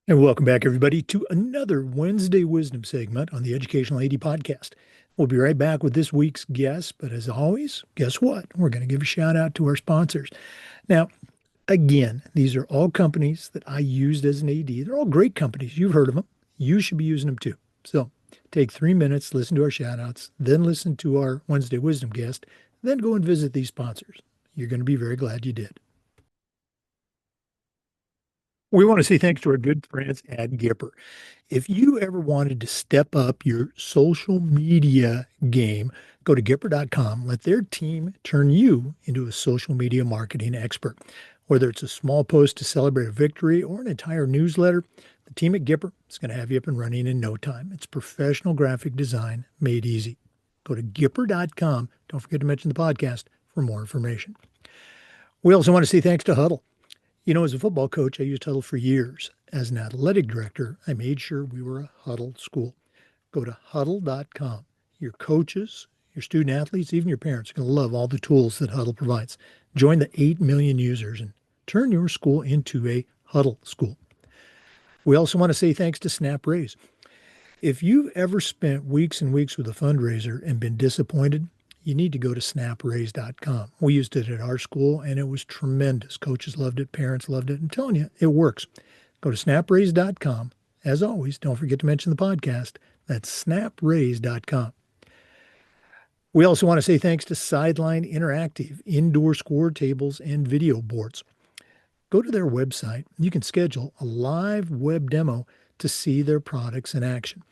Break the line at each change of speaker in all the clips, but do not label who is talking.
And welcome back, everybody, to another Wednesday Wisdom segment on the Educational AD Podcast. We'll be right back with this week's guest, but as always, guess what? We're going to give a shout out to our sponsors. Now, again, these are all companies that I used as an AD. They're all great companies. You've heard of them. You should be using them too. So take 3 minutes, listen to our shout outs, then listen to our Wednesday Wisdom guest, then go and visit these sponsors. You're going to be very glad you did. We want to say thanks to our good friends at Gipper. If you ever wanted to step up your social media game, go to Gipper.com. Let their team turn you into a social media marketing expert. Whether it's a small post to celebrate a victory or an entire newsletter, the team at Gipper is going to have you up and running in no time. It's professional graphic design made easy. Go to Gipper.com. Don't forget to mention the podcast for more information. We also want to say thanks to Huddle. You know, as a football coach, I used Huddle for years. As an athletic director, I made sure we were a Huddle school. Go to huddle.com. Your coaches, your student athletes, even your parents are going to love all the tools that Huddle provides. Join the 8 million users and turn your school into a Huddle school. We also want to say thanks to Snap Raise. If you've ever spent weeks and weeks with a fundraiser and been disappointed, you need to go to snapraise.com. We used it at our school and it was tremendous. Coaches loved it, parents loved it. I'm telling you, it works. Go to snapraise.com. As always, don't forget to mention the podcast. That's snapraise.com. We also want to say thanks to Sideline Interactive, indoor score tables and video boards. Go to their website. You can schedule a live web demo to see their products in action.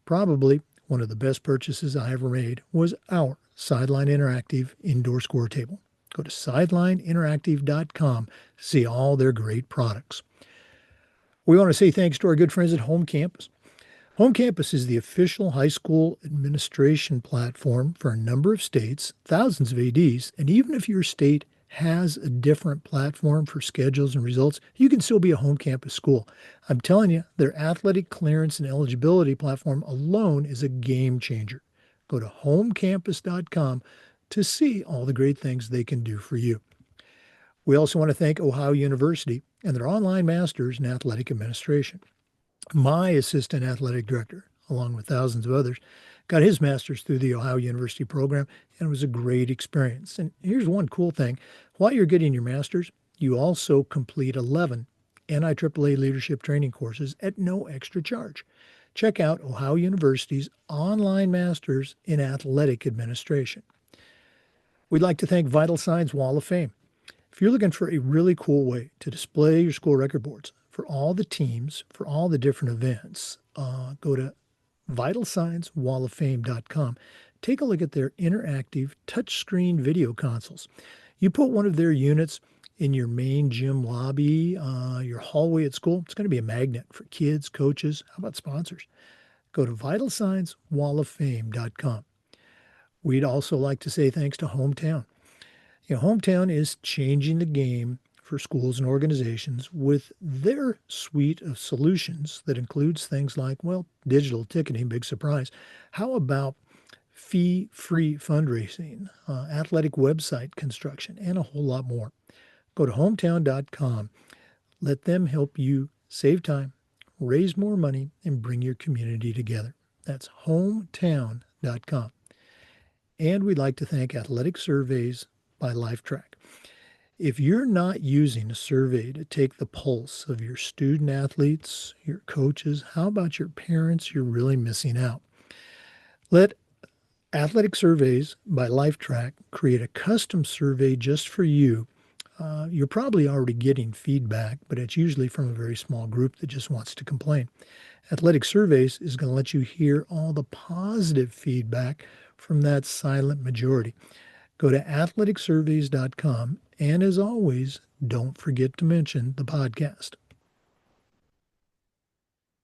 Probably one of the best purchases I ever made was our Sideline Interactive indoor score table. Go to sidelineinteractive.com to see all their great products. We want to say thanks to our good friends at Home Campus. Home Campus is the official high school administration platform for a number of states, thousands of ADs, and even if your state has a different platform for schedules and results, you can still be a home campus school. I'm telling you, their athletic clearance and eligibility platform alone is a game changer. Go to homecampus.com to see all the great things they can do for you. We also want to thank Ohio University and their online masters in athletic administration. My assistant athletic director, along with thousands of others, got his master's through the Ohio University program, and it was a great experience. And here's one cool thing. While you're getting your master's, you also complete 11 NIAAA leadership training courses at no extra charge. Check out Ohio University's online master's in athletic administration. We'd like to thank Vital Signs Wall of Fame. If you're looking for a really cool way to display your school record boards for all the teams, for all the different events, go to vitalsignswalloffame.com. Take a look at their interactive touchscreen video consoles. You put one of their units in your main gym lobby, your hallway at school, it's going to be a magnet for kids, coaches. How about sponsors? Go to vitalsignswalloffame.com. We'd also like to say thanks to Hometown. You know, Hometown is changing the game for schools and organizations with their suite of solutions that includes things like, well, digital ticketing, big surprise. How about fee-free fundraising, athletic website construction, and a whole lot more? Go to hometown.com. Let them help you save time, raise more money, and bring your community together. That's hometown.com. And we'd like to thank Athletic Surveys by LifeTrack. If you're not using a survey to take the pulse of your student athletes, your coaches, how about your parents? You're really missing out. Let Athletic Surveys by LifeTrack create a custom survey just for you. You're probably already getting feedback, but it's usually from a very small group that just wants to complain. Athletic Surveys is going to let you hear all the positive feedback from that silent majority. Go to athleticsurveys.com, and as always, don't forget to mention the podcast.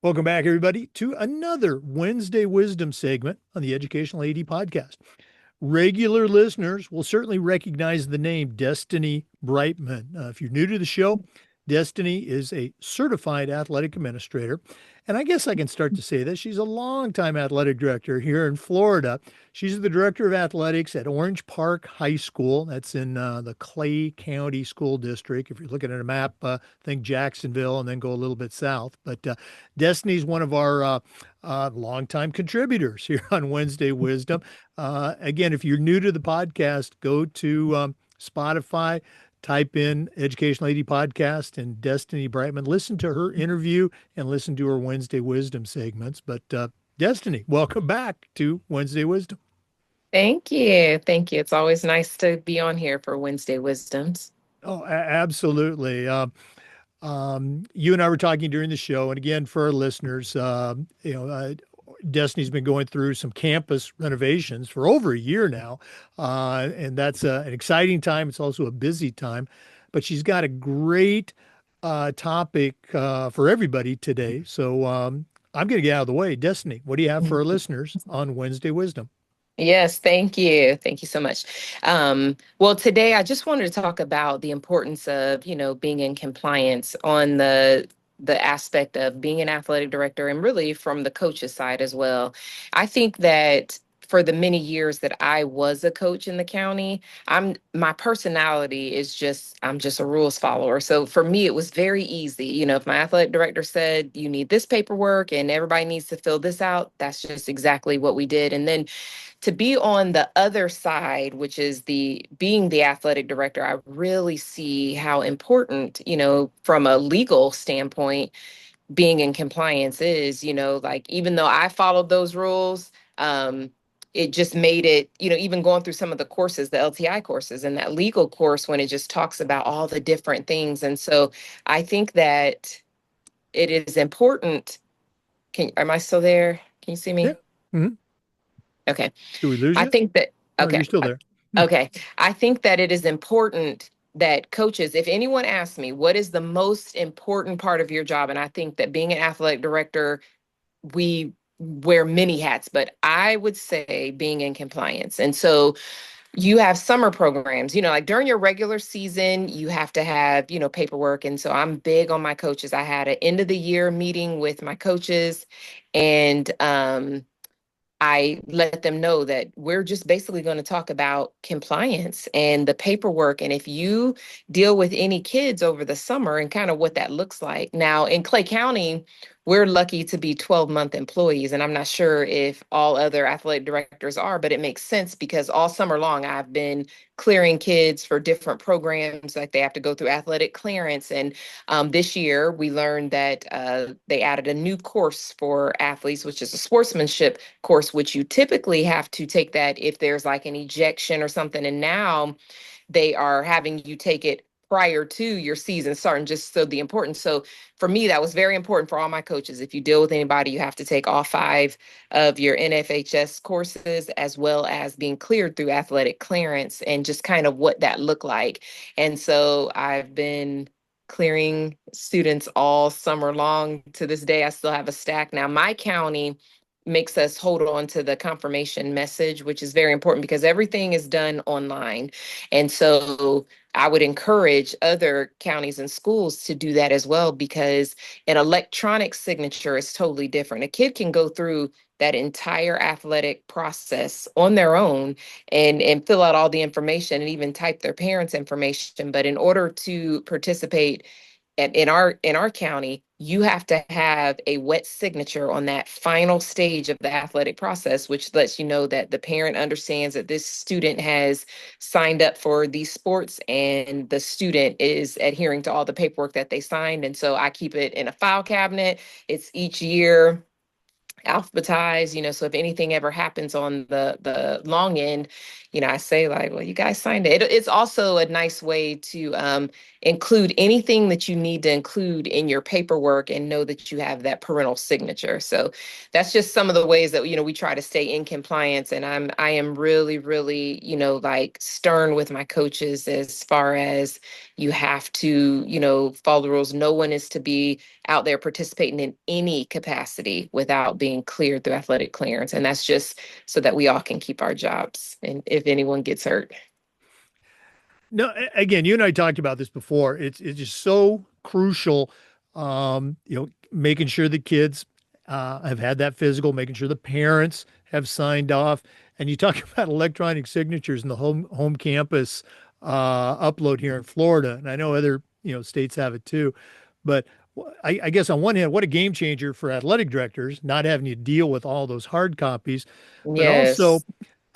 Welcome back, everybody, to another Wednesday Wisdom segment on the Educational AD Podcast. Regular listeners will certainly recognize the name Destiny Brightman. If you're new to the show, Destiny is a certified athletic administrator. And I guess I can start to say that she's a longtime athletic director here in Florida. She's the director of athletics at Orange Park High School. That's in the Clay County School District. If you're looking at a map, think Jacksonville and then go a little bit south. But Destiny's one of our longtime contributors here on Wednesday Wisdom. Again, if you're new to the podcast, go to Spotify, type in Education Lady Podcast and Destiny Brightman. Listen to her interview and listen to her Wednesday Wisdom segments. But Destiny, welcome back to Wednesday Wisdom.
Thank you. Thank you. It's always nice to be on here for Wednesday Wisdoms.
Oh, absolutely. You and I were talking during the show, and again, for our listeners, Destiny's been going through some campus renovations for over a year now, and that's an exciting time. It's also a busy time, but she's got a great topic for everybody today. So I'm going to get out of the way. Destiny, what do you have for our listeners on Wednesday Wisdom?
Yes, thank you. Thank you so much. Well, today I just wanted to talk about the importance of, being in compliance on the aspect of being an athletic director and really from the coach's side as well. I think that for the many years that I was a coach in the county, my personality is I'm just a rules follower. So for me, it was very easy. If my athletic director said you need this paperwork and everybody needs to fill this out, that's just exactly what we did. And then to be on the other side, which is the being the athletic director, I really see how important, from a legal standpoint, being in compliance is, like even though I followed those rules, it just made it, even going through some of the courses, the LTI courses and that legal course, when it just talks about all the different things. And so I think that it is important. Am I still there? Can you see
Yeah.
me?
Mhm.
Okay.
Do we lose
I
you?
think that,
No, you're
okay.
still there. Hmm.
Okay. I think that it is important that coaches, if anyone asks me, what is the most important part of your job? And I think that being an athletic director, we wear many hats, but I would say being in compliance. And so you have summer programs, like during your regular season, you have to have, paperwork. And so I'm big on my coaches. I had an end of the year meeting with my coaches and, I let them know that we're just basically going to talk about compliance and the paperwork. And if you deal with any kids over the summer and kind of what that looks like. Now, in Clay County, we're lucky to be 12-month employees. And I'm not sure if all other athletic directors are, but it makes sense because all summer long, I've been clearing kids for different programs, like they have to go through athletic clearance. And this year, we learned that they added a new course for athletes, which is a sportsmanship course, which you typically have to take that if there's like an ejection or something. And now they are having you take it prior to your season starting, just so the importance. So for me, that was very important for all my coaches. If you deal with anybody, you have to take all 5 of your NFHS courses, as well as being cleared through athletic clearance and just kind of what that looked like. And so I've been clearing students all summer long. To this day, I still have a stack. Now, my county makes us hold on to the confirmation message, which is very important because everything is done online. And so I would encourage other counties and schools to do that as well, because an electronic signature is totally different. A kid can go through that entire athletic process on their own and fill out all the information and even type their parents' information. But in order to participate in our county, you have to have a wet signature on that final stage of the athletic process, which lets you know that the parent understands that this student has signed up for these sports and the student is adhering to all the paperwork that they signed. And so I keep it in a file cabinet. It's each year alphabetized, so if anything ever happens on the long end, I say like, well, you guys signed it. It's also a nice way to include anything that you need to include in your paperwork and know that you have that parental signature. So that's just some of the ways that we try to stay in compliance. And I am really, really, like stern with my coaches as far as you have to, follow the rules. No one is to be out there participating in any capacity without being cleared through athletic clearance. And that's just so that we all can keep our jobs and if anyone gets hurt.
No, again, you and I talked about this before. It's just so crucial, making sure the kids have had that physical, making sure the parents have signed off. And you talk about electronic signatures in the home campus upload here in Florida, and I know other states have it too. But I guess on one hand, what a game changer for athletic directors, not having to deal with all those hard copies, but also
Yes.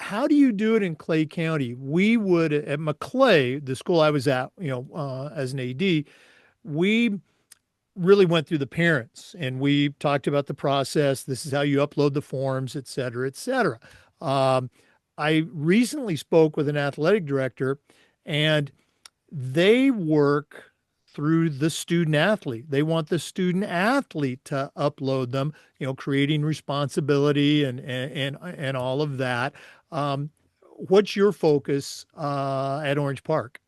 how do you do it in Clay County? We would at McClay, the school I was at, as an AD, we really went through the parents and we talked about the process. This is how you upload the forms, et cetera, et cetera. Um, I recently spoke with an athletic director and they work through the student athlete. They want the student athlete to upload them, creating responsibility and all of that. Um, what's your focus at Orange Park?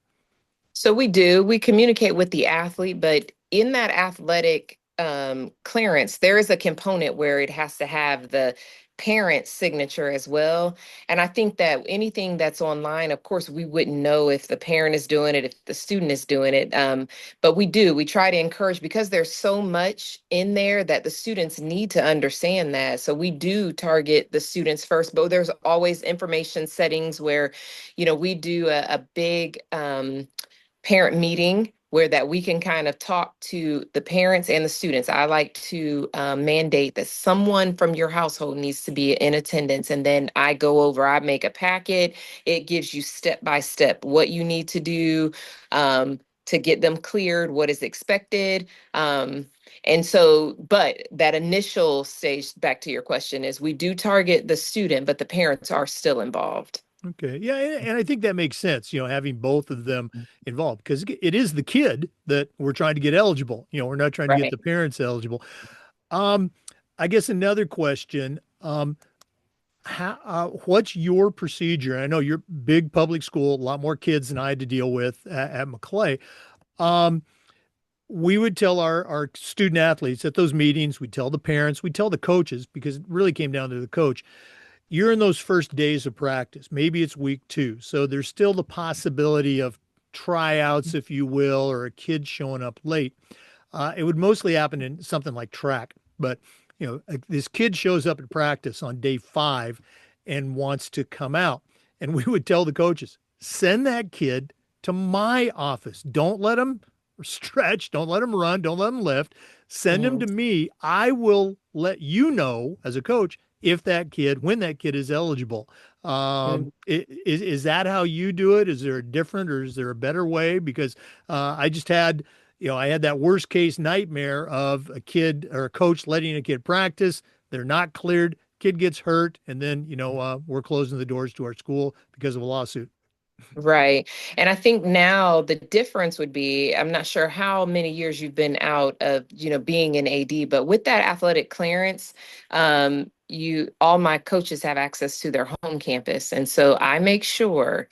So we do. We communicate with the athlete, but in that athletic clearance, there is a component where it has to have the parent's signature as well. And I think that anything that's online, of course, we wouldn't know if the parent is doing it, if the student is doing it. But we do. We try to encourage because there's so much in there that the students need to understand that. So we do target the students first, but there's always information settings where, we do a big parent meeting where that we can kind of talk to the parents and the students. I like to mandate that someone from your household needs to be in attendance, and then I go over, I make a packet. It gives you step by step what you need to do to get them cleared, what is expected. And so, but that initial stage, back to your question, is we do target the student, but the parents are still involved.
Okay. Yeah, and I think that makes sense, having both of them involved because it is the kid that we're trying to get eligible. We're not trying to get
Right.
the parents eligible. Um, I guess another question, what's your procedure? I know you're big public school, a lot more kids than I had to deal with at McClay. Um, we would tell our student athletes at those meetings, we tell the parents, we tell the coaches because it really came down to the coach. You're in those first days of practice. Maybe it's week 2. So there's still the possibility of tryouts, if you will, or a kid showing up late. It would mostly happen in something like track, but this kid shows up at practice on day 5 and wants to come out, and we would tell the coaches, send that kid to my office. Don't let him stretch. Don't let him run. Don't let him lift. Send him
Mhm.
to me. I will let you know as a coach if that kid, when that kid is eligible. Is that how you do it? Is there a different or is there a better way? Because I just had, I had that worst case nightmare of a kid or a coach letting a kid practice. They're not cleared. Kid gets hurt. And then, we're closing the doors to our school because of a lawsuit.
Right. And I think now the difference would be, I'm not sure how many years you've been out of, being an AD, but with that athletic clearance, all my coaches have access to their home campus. And so I make sure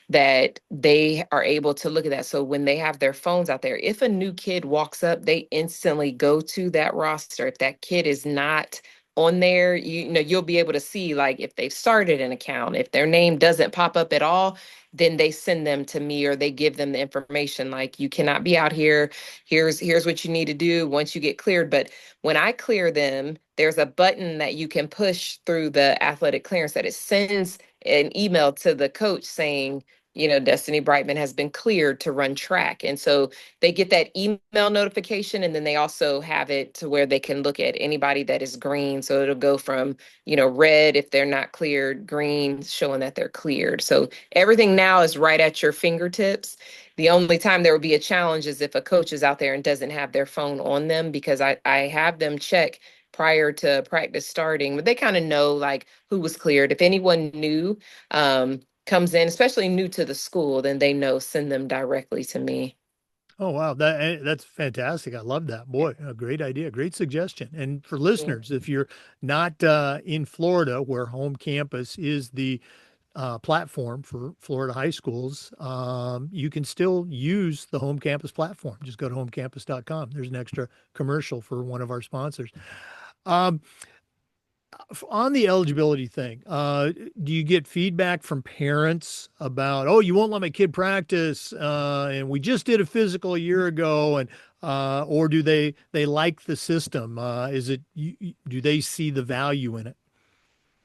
that they are able to look at that. So when they have their phones out there, if a new kid walks up, they instantly go to that roster. If that kid is not on there, you'll be able to see like if they've started an account, if their name doesn't pop up at all, then they send them to me or they give them the information like you cannot be out here. Here's what you need to do once you get cleared. But when I clear them, there's a button that you can push through the athletic clearance that it sends an email to the coach saying, Destiny Brightman has been cleared to run track. And so they get that email notification and then they also have it to where they can look at anybody that is green. So it'll go from, red if they're not cleared, green showing that they're cleared. So everything now is right at your fingertips. The only time there will be a challenge is if a coach is out there and doesn't have their phone on them because I have them check prior to practice starting, but they kind of know like who was cleared. If anyone new comes in, especially new to the school, then they know send them directly to me.
Oh wow, that's fantastic. I love that. Boy, a great idea, great suggestion. And for
Yeah.
listeners, if you're not in Florida, where home campus is the platform for Florida high schools, you can still use the home campus platform. Just go to homecampus.com. There's an extra commercial for one of our sponsors. Um, On the eligibility thing, do you get feedback from parents about, oh, you won't let my kid practice, and we just did a physical a year ago, and or do they like the system? Is it do they see the value in it?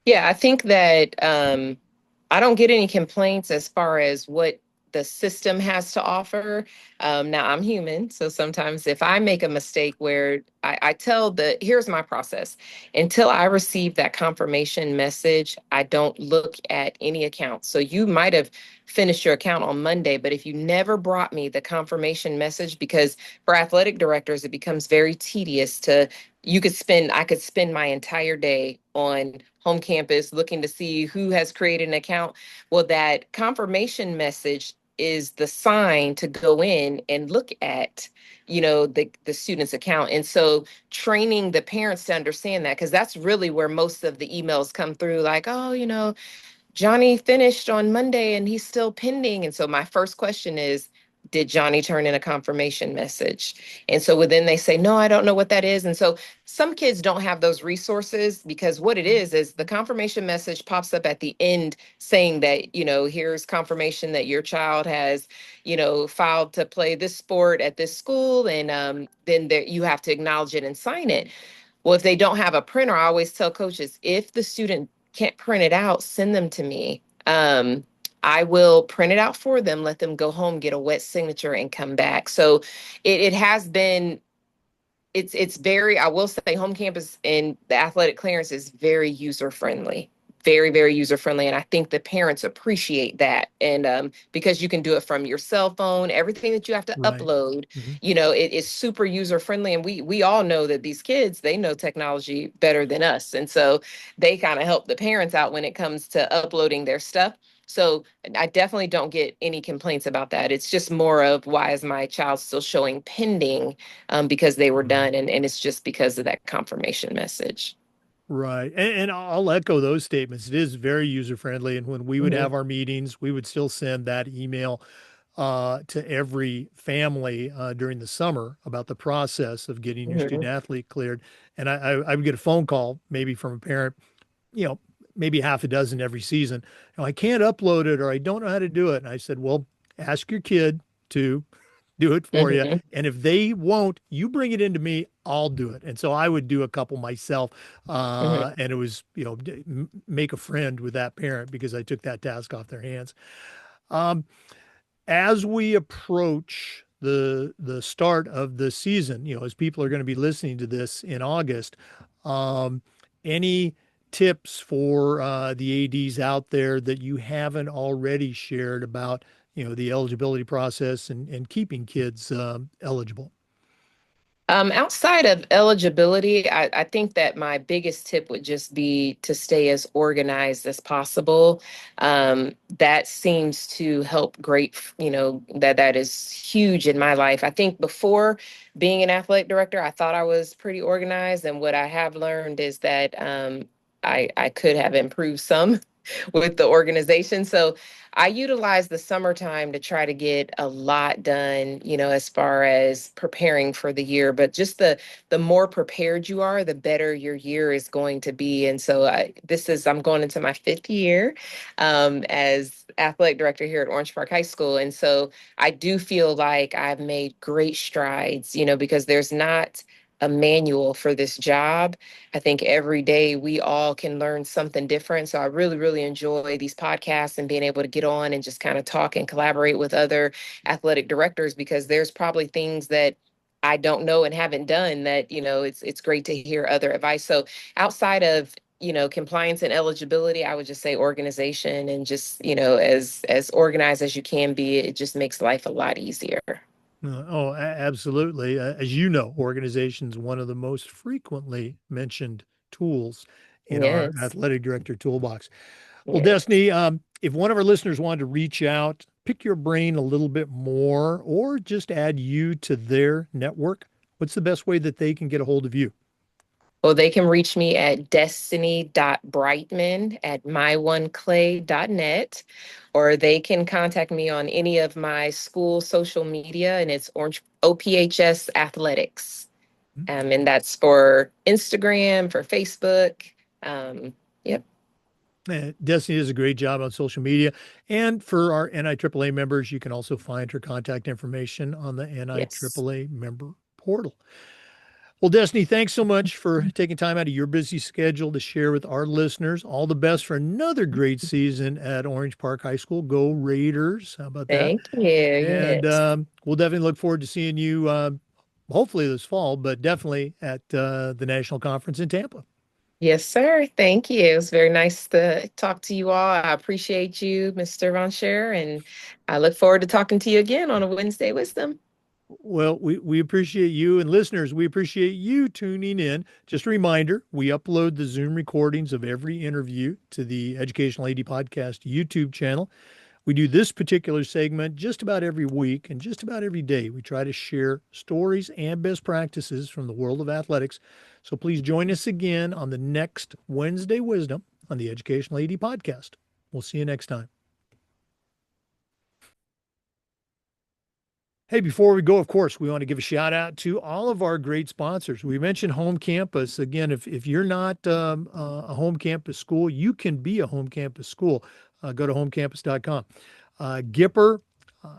Yeah, I think that I don't get any complaints as far as what the system has to offer. Now, I'm human, so sometimes if I make a mistake where I tell here's my process. Until I receive that confirmation message, I don't look at any account. So you might have finished your account on Monday, but if you never brought me the confirmation message, because for athletic directors, it becomes very tedious to, I could spend my entire day on home campus looking to see who has created an account. Well, that confirmation message is the sign to go in and look at, the student's account. And so training the parents to understand that, because that's really where most of the emails come through, like, oh, Johnny finished on Monday and he's still pending. And so my first question is, did Johnny turn in a confirmation message? And so then they say, no, I don't know what that is. And so some kids don't have those resources, because what it is the confirmation message pops up at the end saying that, here's confirmation that your child has, filed to play this sport at this school. And then you have to acknowledge it and sign it. Well, if they don't have a printer, I always tell coaches, if the student can't print it out, send them to me. I will print it out for them, let them go home, get a wet signature, and come back. So it has been, it's very, I will say, home campus and the athletic clearance is very user friendly, very, very user friendly. And I think the parents appreciate that. And because you can do it from your cell phone, everything that you have to
Right.
upload,
Hmm.
it is super user friendly. And we all know that these kids, they know technology better than us. And so they kind of help the parents out when it comes to uploading their stuff. So I definitely don't get any complaints about that. It's just more of, why is my child still showing pending, because they were
Right.
done, and it's just because of that confirmation message.
Right. And I'll echo those statements. It is very user friendly. And when we would
Hmm.
have our meetings, we would still send that email to every family during the summer about the process of getting your
Hmm.
student athlete cleared. And I would get a phone call maybe from a parent, you know, maybe half a dozen every season. I can't upload it or I don't know how to do it. And I said, well, ask your kid to do it for you.
Hmm.
And if they won't, you bring it into me, I'll do it. And so I would do a couple myself.
Hmm.
And it was, make a friend with that parent because I took that task off their hands. Um, as we approach the start of the season, as people are going to be listening to this in August, any tips for the ADs out there that you haven't already shared about, the eligibility process and keeping kids eligible?
Outside of eligibility, I think that my biggest tip would just be to stay as organized as possible. That seems to help great, that is huge in my life. I think before being an athletic director, I thought I was pretty organized. And what I have learned is that I could have improved some with the organization. So I utilize the summertime to try to get a lot done, as far as preparing for the year. But just the more prepared you are, the better your year is going to be. And so I'm going into my fifth year as athletic director here at Orange Park High School. And so I do feel like I've made great strides, because there's not a manual for this job. I think every day we all can learn something different. So I really, really enjoy these podcasts and being able to get on and just kind of talk and collaborate with other athletic directors, because there's probably things that I don't know and haven't done that, it's great to hear other advice. So outside of, compliance and eligibility, I would just say organization, and just, as organized as you can be, it just makes life a lot easier.
Absolutely. As you know, organization is one of the most frequently mentioned tools in our
Yes.
athletic director toolbox. Well,
Yes.
Destiny, if one of our listeners wanted to reach out, pick your brain a little bit more, or just add you to their network, what's the best way that they can get a hold of you?
Well, they can reach me at destiny.brightman@myoneclay.net, or they can contact me on any of my school social media, and it's Orange OPHS Athletics. And that's for Instagram, for Facebook. Yep.
Destiny does a great job on social media. And for our NIAAA members, you can also find her contact information on the
Yes.
NIAAA member portal. Well, Destiny, thanks so much for taking time out of your busy schedule to share with our listeners. All the best for another great season at Orange Park High School. Go Raiders. How about that?
Thank you.
And
Yes.
we'll definitely look forward to seeing you, hopefully this fall, but definitely at the national conference in Tampa.
Yes, sir. Thank you. It was very nice to talk to you all. I appreciate you, Mr. Von Scher, and I look forward to talking to you again on a Wednesday Wisdom.
Well, we appreciate you and listeners, we appreciate you tuning in. Just a reminder, we upload the Zoom recordings of every interview to the Educational AD Podcast YouTube channel. We do this particular segment just about every week and just about every day. We try to share stories and best practices from the world of athletics. So please join us again on the next Wednesday Wisdom on the Educational AD Podcast. We'll see you next time. Hey, before we go, of course, we want to give a shout out to all of our great sponsors. We mentioned home campus. Again, if you're not a home campus school, you can be a home campus school. Go to homecampus.com. Gipper,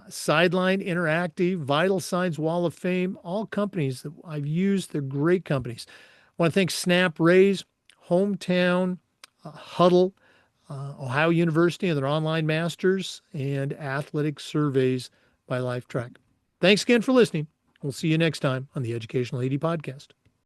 Sideline Interactive, Vital Signs Wall of Fame, all companies that I've used. They're great companies. I want to thank Snap Raise, Hometown, Huddle, Ohio University and their online masters, and athletic surveys by Lifetrack. Thanks again for listening. We'll see you next time on the Educational AD Podcast.